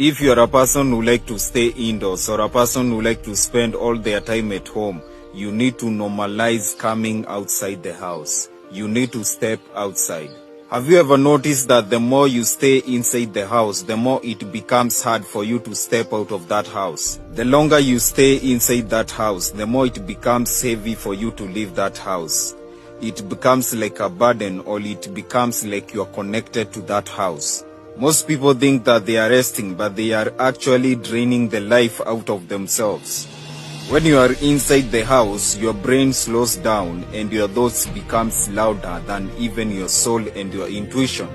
If you are a person who like to stay indoors or a person who like to spend all their time at home, you need to normalize coming outside the house. You need to step outside. Have you ever noticed that the more you stay inside the house, the more it becomes hard for you to step out of that house? The longer you stay inside that house, the more it becomes heavy for you to leave that house. It becomes like a burden, or it becomes like you are connected to that house. Most people think that they are resting, but they are actually draining the life out of themselves. When you are inside the house, your brain slows down and your thoughts becomes louder than even your soul and your intuition.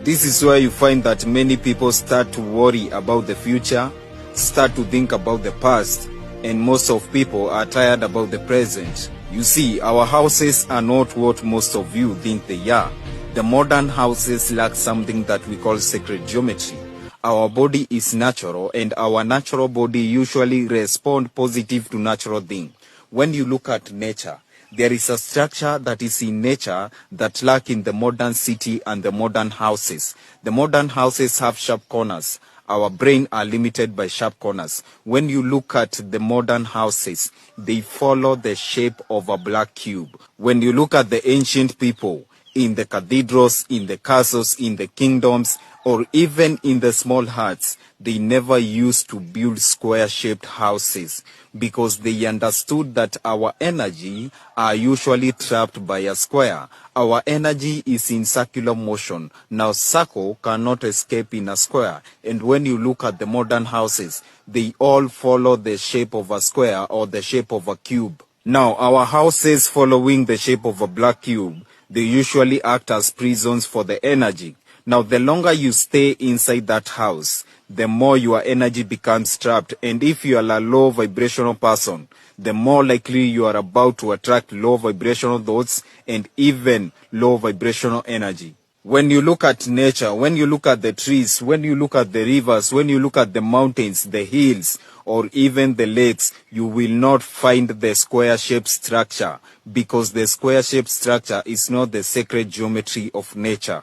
This is why you find that many people start to worry about the future, start to think about the past, and most of people are tired about the present. You see, our houses are not what most of you think they are. The modern houses lack something that we call sacred geometry. Our body is natural, and our natural body usually responds positive to natural things. When you look at nature, there is a structure that is in nature that lacks in the modern city and the modern houses. The modern houses have sharp corners. Our brain are limited by sharp corners. When you look at the modern houses, they follow the shape of a black cube. When you look at the ancient people, in the cathedrals, in the castles, in the kingdoms, or even in the small huts, they never used to build square-shaped houses because they understood that our energy are usually trapped by a square. Our energy is in circular motion. Now, circle cannot escape in a square. And when you look at the modern houses, they all follow the shape of a square or the shape of a cube. Now, our houses following the shape of a black cube, they usually act as prisons for the energy. Now, the longer you stay inside that house, the more your energy becomes trapped. And if you are a low vibrational person, the more likely you are about to attract low vibrational thoughts and even low vibrational energy. When you look at nature, when you look at the trees, when you look at the rivers, when you look at the mountains, the hills, or even the lakes, you will not find the square-shaped structure because the square-shaped structure is not the sacred geometry of nature.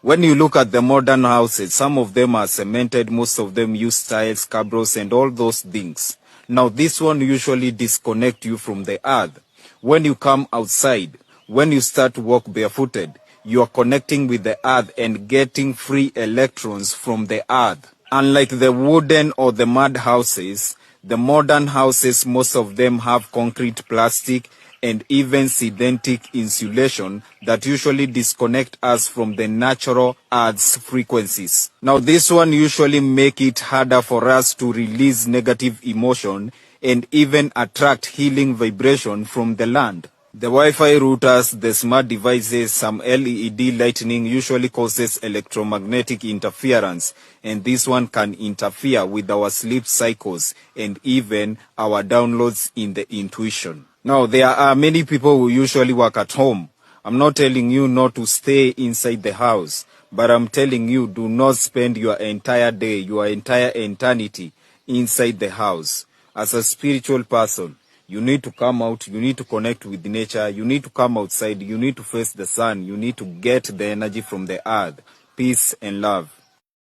When you look at the modern houses, some of them are cemented, most of them use tiles, cabros, and all those things. Now, this one usually disconnects you from the earth. When you come outside, when you start to walk barefooted, you are connecting with the earth and getting free electrons from the earth. Unlike the wooden or the mud houses, the modern houses, most of them have concrete, plastic, and even synthetic insulation that usually disconnect us from the natural earth's frequencies. Now, this one usually make it harder for us to release negative emotion and even attract healing vibration from the land. The Wi-Fi routers, the smart devices, some LED lighting usually causes electromagnetic interference, and this one can interfere with our sleep cycles and even our downloads in the intuition. Now, there are many people who usually work at home. I'm not telling you not to stay inside the house, but I'm telling you do not spend your entire day, your entire eternity inside the house. As a spiritual person, you need to come out, you need to connect with nature, you need to come outside, you need to face the sun, you need to get the energy from the earth. Peace and love.